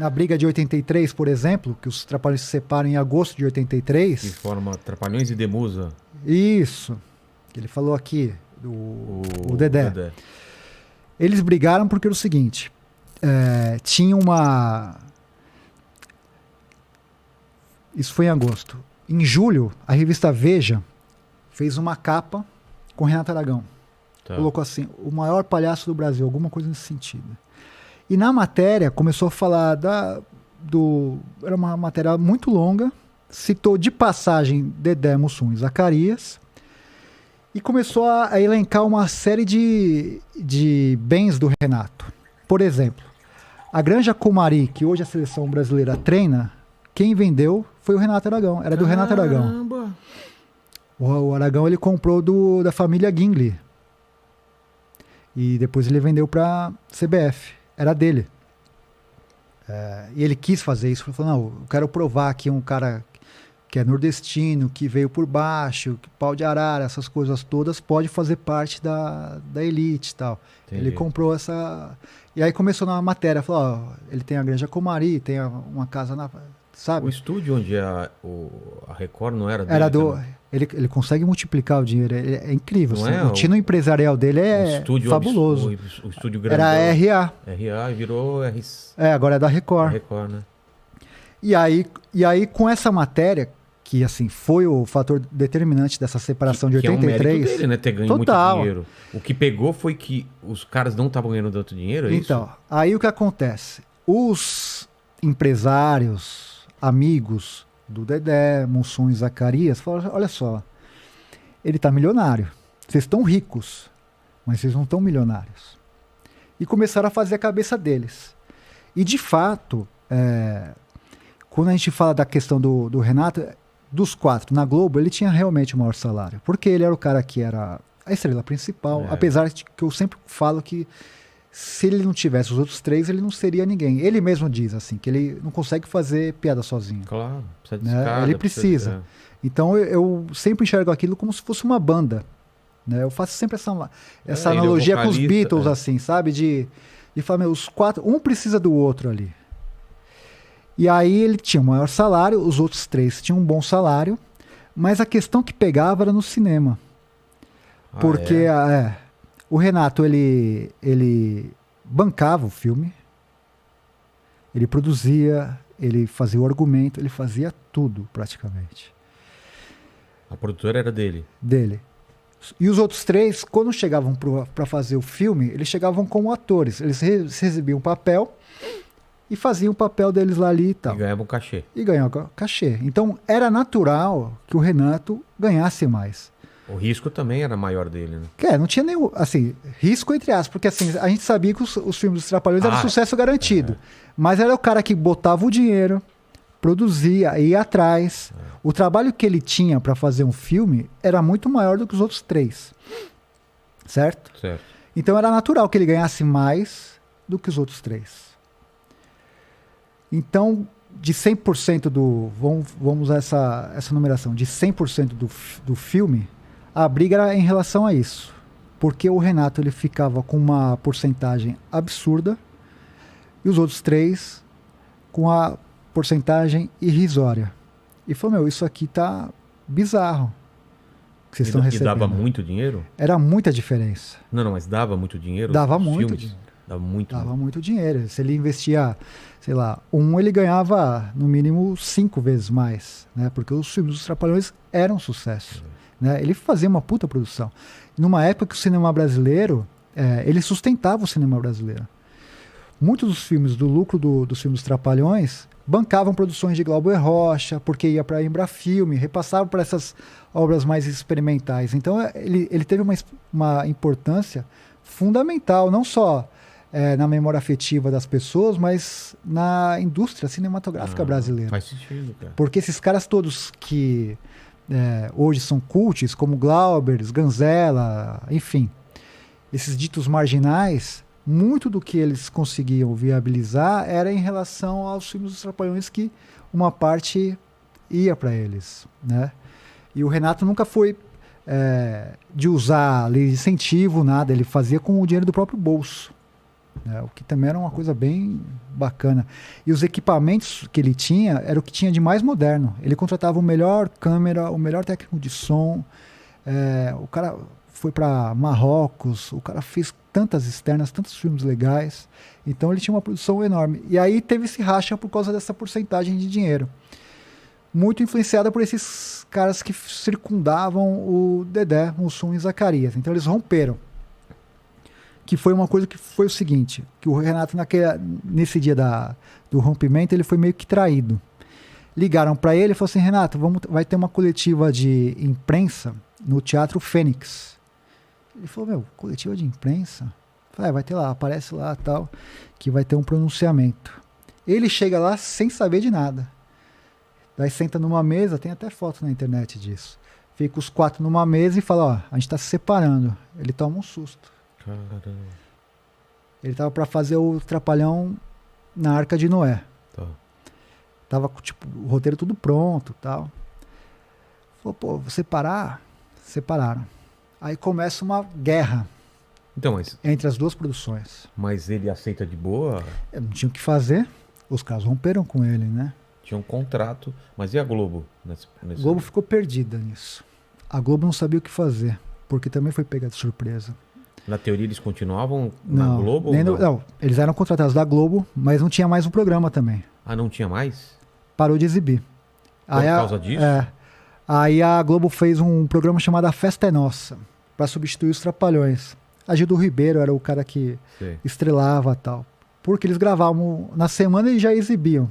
Na briga de 83, por exemplo, que os Trapalhões se separam em agosto de 83. Que forma Trapalhões e Demusa. Isso. Que ele falou aqui, o Dedé. Dedé. Eles brigaram porque era o seguinte, tinha uma... Isso foi em agosto. Em julho, a revista Veja fez uma capa com Renato Aragão. Tá. Colocou assim, o maior palhaço do Brasil, alguma coisa nesse sentido. E na matéria começou a falar era uma matéria muito longa, citou de passagem Dedé, Mussum e Zacarias, e começou a elencar uma série de bens do Renato. Por exemplo, a Granja Comari, que hoje a seleção brasileira treina, quem vendeu foi o Renato Aragão. Era do Renato Aragão. O Aragão ele comprou da família Gingli. E depois ele vendeu para CBF. Era dele. E ele quis fazer isso. Ele falou, não, eu quero provar que um cara que é nordestino, que veio por baixo, que pau de arara, essas coisas todas, pode fazer parte da elite e tal. Entendi. Ele comprou essa... E aí começou na matéria, falou, ele tem a Granja Comari, tem uma casa na... Sabe? O estúdio onde a Record não era dele? Era ele consegue multiplicar o dinheiro, é incrível. Não assim, o tino empresarial dele é fabuloso. O estúdio grande. Era RA. RA e virou agora é da Record. Record, né? E aí com essa matéria, que assim foi o fator determinante dessa separação de 83. Que é um mérito dele, né? Ter ganho total. Muito dinheiro. O que pegou foi que os caras não estavam ganhando tanto dinheiro, é então, isso? Aí o que acontece? Os empresários, amigos do Dedé, Mussum e Zacarias, falaram, olha só, ele tá milionário. Vocês estão ricos, mas vocês não estão milionários. E começaram a fazer a cabeça deles. E de fato, quando a gente fala da questão do Renato, dos quatro, na Globo, ele tinha realmente o maior salário. Porque ele era o cara que era a estrela principal, apesar de que eu sempre falo que se ele não tivesse os outros três, ele não seria ninguém. Ele mesmo diz assim, que ele não consegue fazer piada sozinho. Claro, precisa de né? escada, Ele precisa. Então eu sempre enxergo aquilo como se fosse uma banda. Né? Eu faço sempre essa analogia com os Beatles, assim, sabe? De falar, os quatro, um precisa do outro ali. E aí ele tinha o maior salário, os outros três tinham um bom salário, mas a questão que pegava era no cinema. Porque o Renato, ele bancava o filme, ele produzia, ele fazia o argumento, ele fazia tudo praticamente. A produtora era dele? Dele. E os outros três, quando chegavam para fazer o filme, eles chegavam como atores. Eles recebiam um papel e faziam o papel deles lá ali e tal. E ganhavam cachê. E ganhavam cachê. Então era natural que o Renato ganhasse mais. O risco também era maior dele, né? Não tinha nenhum, assim, risco entre aspas, porque assim, a gente sabia que os filmes dos Trapalhões eram sucesso garantido. Mas era o cara que botava o dinheiro, produzia, ia atrás. O trabalho que ele tinha para fazer um filme era muito maior do que os outros três. Certo? Certo. Então era natural que ele ganhasse mais do que os outros três. Então, de 100% vamos usar essa numeração, de 100% do filme, a briga era em relação a isso. Porque o Renato ele ficava com uma porcentagem absurda e os outros três com a porcentagem irrisória. E falou, isso aqui tá bizarro. Que vocês estão recebendo. E dava muito dinheiro? Era muita diferença. Não, mas dava muito dinheiro? Dava muito dinheiro. Dava muito dinheiro. Se ele investia, sei lá, ele ganhava no mínimo 5 vezes mais, né? Porque os filmes dos Trapalhões eram sucesso. Né? Ele fazia uma puta produção. Numa época que o cinema brasileiro, ele sustentava o cinema brasileiro. Muitos dos filmes, do lucro dos filmes dos Trapalhões, bancavam produções de Glauber Rocha, porque ia para a Embrafilme, repassavam para essas obras mais experimentais. Então ele teve uma importância fundamental, não só na memória afetiva das pessoas, mas na indústria cinematográfica brasileira. Faz sentido, cara. Porque esses caras todos que hoje são cults, como Glauber, Ganzella, enfim, esses ditos marginais, muito do que eles conseguiam viabilizar era em relação aos filmes dos Trapalhões, que uma parte ia para eles, né? E o Renato nunca foi de usar lei de incentivo, nada, ele fazia com o dinheiro do próprio bolso. né? O que também era uma coisa bem bacana. E os equipamentos que ele tinha era o que tinha de mais moderno. Ele contratava o melhor câmera, o melhor técnico de som. O cara foi para Marrocos, o cara fez tantas externas, tantos filmes legais. Então ele tinha uma produção enorme. E aí teve esse racha por causa dessa porcentagem de dinheiro. Muito influenciada por esses caras que circundavam o Dedé, Mussum e Zacarias. Então eles romperam. Que foi uma coisa que foi o seguinte, que o Renato nesse dia do rompimento, ele foi meio que traído. Ligaram para ele e falaram assim, Renato, vai ter uma coletiva de imprensa no Teatro Fênix. Ele falou, coletiva de imprensa? Eu falei, vai ter lá, aparece lá tal, que vai ter um pronunciamento. Ele chega lá sem saber de nada. Daí senta numa mesa, tem até foto na internet disso. Fica os 4 numa mesa e fala, a gente tá se separando. Ele toma um susto. Caramba. Ele tava para fazer o Trapalhão na Arca de Noé. Tá. Tava, tipo, o roteiro tudo pronto tal. Falou, vou separar? Separaram. Aí começa uma guerra Então, entre as duas produções. mas ele aceita de boa? Não tinha o que fazer. Os caras romperam com ele, né? Tinha um contrato. Mas e a Globo? A Globo ficou perdida nisso. A Globo não sabia o que fazer, porque também foi pega de surpresa. Na teoria eles continuavam na Globo? Não, eles eram contratados da Globo, mas não tinha mais um programa também. Ah, não tinha mais? Parou de exibir. Por causa disso? Aí a Globo fez um programa chamado A Festa é Nossa, para substituir os Trapalhões. A Gildo Ribeiro era o cara que estrelava e tal. Porque eles gravavam na semana e já exibiam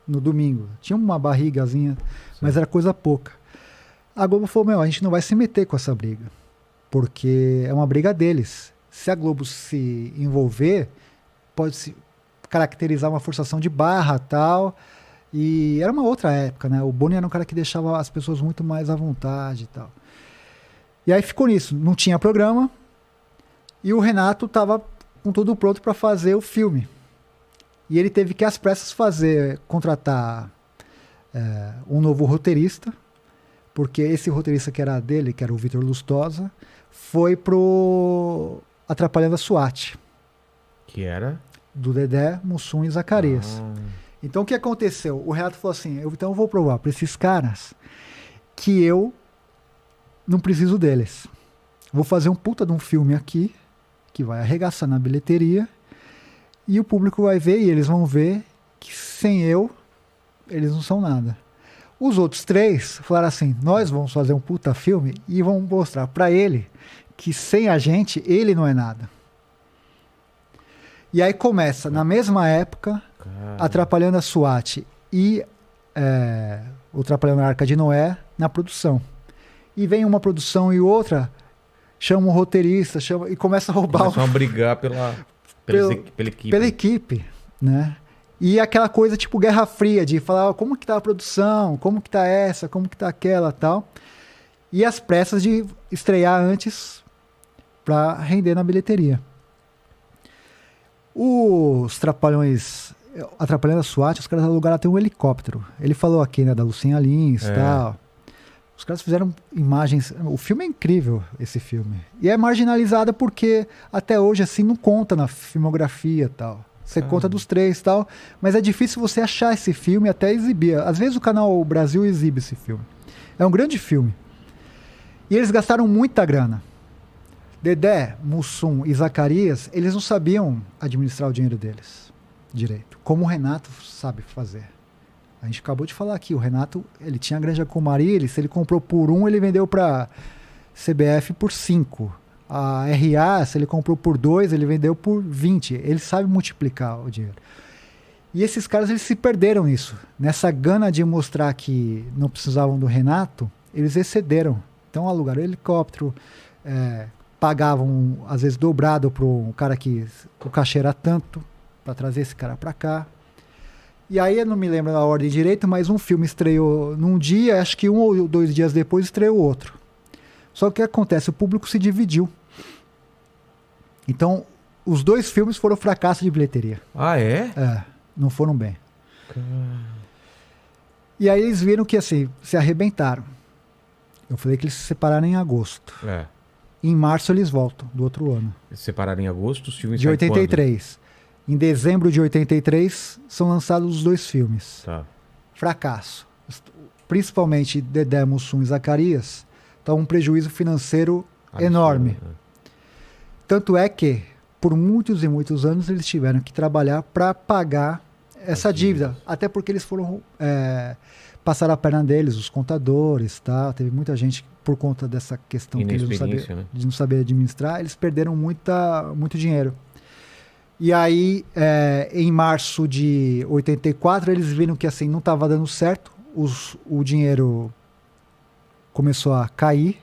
no domingo. Tinha uma barrigazinha, mas era coisa pouca. A Globo falou, a gente não vai se meter com essa briga, porque é uma briga deles. Se a Globo se envolver, pode se caracterizar uma forçação de barra e tal. E era uma outra época, né? O Boni era um cara que deixava as pessoas muito mais à vontade e tal. E aí ficou nisso. Não tinha programa. E o Renato estava com tudo pronto para fazer o filme. E ele teve que, às pressas, contratar um novo roteirista. Porque esse roteirista que era dele, que era o Vitor Lustosa, foi pro Atrapalhando a SWAT. Que era? Do Dedé, Mussum e Zacarias. Então o que aconteceu? O Renato falou assim, então eu vou provar para esses caras que eu não preciso deles. Vou fazer um puta de um filme aqui, que vai arregaçar na bilheteria, e o público vai ver, e eles vão ver que sem eu, eles não são nada. Os outros 3 falaram assim, nós vamos fazer um puta filme e vamos mostrar para ele que sem a gente, ele não é nada. E aí começa, na mesma época, Atrapalhando a SWAT e o Atrapalhando a Arca de Noé na produção. E vem uma produção e outra, chama um roteirista, e começa a roubar... Começam a brigar pela equipe. Pela equipe, né? E aquela coisa tipo Guerra Fria, de falar como que tá a produção, como que tá essa, como que tá aquela tal. E as pressas de estrear antes para render na bilheteria. Os Trapalhões, Atrapalhando a SWAT, os caras alugaram até um helicóptero. Ele falou aqui, né, da Lucinha Lins e tal. Os caras fizeram imagens... O filme é incrível, esse filme. E é marginalizado porque até hoje, assim, não conta na filmografia e tal. Você conta dos 3 e tal, mas é difícil você achar esse filme e até exibir. Às vezes o canal Brasil exibe esse filme. É um grande filme. E eles gastaram muita grana. Dedé, Mussum e Zacarias, eles não sabiam administrar o dinheiro deles direito, como o Renato sabe fazer. A gente acabou de falar aqui, o Renato, ele tinha a Granja Comariles, ele comprou por 1, ele vendeu para CBF por 5. A RA, se ele comprou por 2, ele vendeu por 20. Ele sabe multiplicar o dinheiro. E esses caras, eles se perderam nisso. Nessa gana de mostrar que não precisavam do Renato, eles excederam. Então alugaram helicóptero, pagavam, às vezes, dobrado para um cara que o cachê era tanto, para trazer esse cara para cá. E aí, eu não me lembro da ordem direito, mas um filme estreou num dia, acho que 1 ou 2 dias depois estreou outro. Só que o que acontece? O público se dividiu. Então, os 2 filmes foram fracasso de bilheteria. Ah, é? Não foram bem. E aí eles viram que, assim, se arrebentaram. Eu falei que eles se separaram em agosto. Em março eles voltam, do outro ano. Eles separaram em agosto, os filmes De saem quando? 83. Em dezembro de 83 são lançados os 2 filmes. Tá. Fracasso. Principalmente Dedé, Mussum e Zacarias. Tá um prejuízo financeiro enorme. Absurdo, né? Tanto é que, por muitos e muitos anos, eles tiveram que trabalhar para pagar essa dívida. Até porque eles foram passar a perna deles, os contadores, tá? Teve muita gente, por conta dessa questão que eles Né? de não saber administrar, eles perderam muito dinheiro. E aí, em março de 84, eles viram que assim não estava dando certo, o dinheiro começou a cair,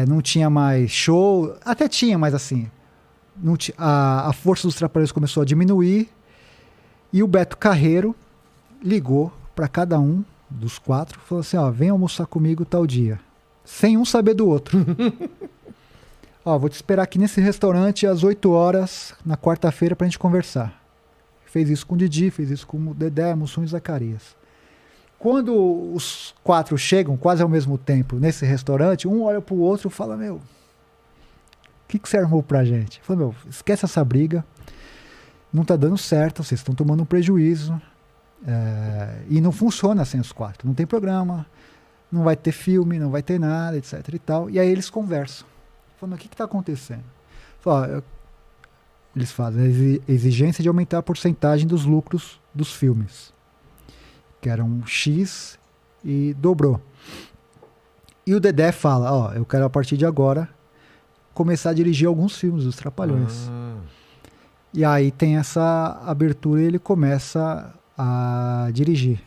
não tinha mais show, até tinha, mas assim, a força dos Trapalhões começou a diminuir, e o Beto Carreiro ligou para cada um dos 4, falou assim, ó, vem almoçar comigo tal dia, sem um saber do outro. Ó, vou te esperar aqui nesse restaurante às 8 horas na quarta-feira pra gente conversar. Fez isso com o Didi, fez isso com o Dedé, Mussum e Zacarias. Quando os 4 chegam quase ao mesmo tempo nesse restaurante, um olha pro outro e fala, meu, o que você armou pra gente? Fala, meu, esquece essa briga, não tá dando certo, vocês estão tomando um prejuízo, e não funciona sem os 4, não tem programa, não vai ter filme, não vai ter nada, etc e tal. E aí eles conversam. Falando, o que está acontecendo? Eles fazem a exigência de aumentar a porcentagem dos lucros dos filmes, que eram X, e dobrou. E o Dedé fala, ó, eu quero a partir de agora começar a dirigir alguns filmes dos Trapalhões. E aí tem essa abertura e ele começa a dirigir.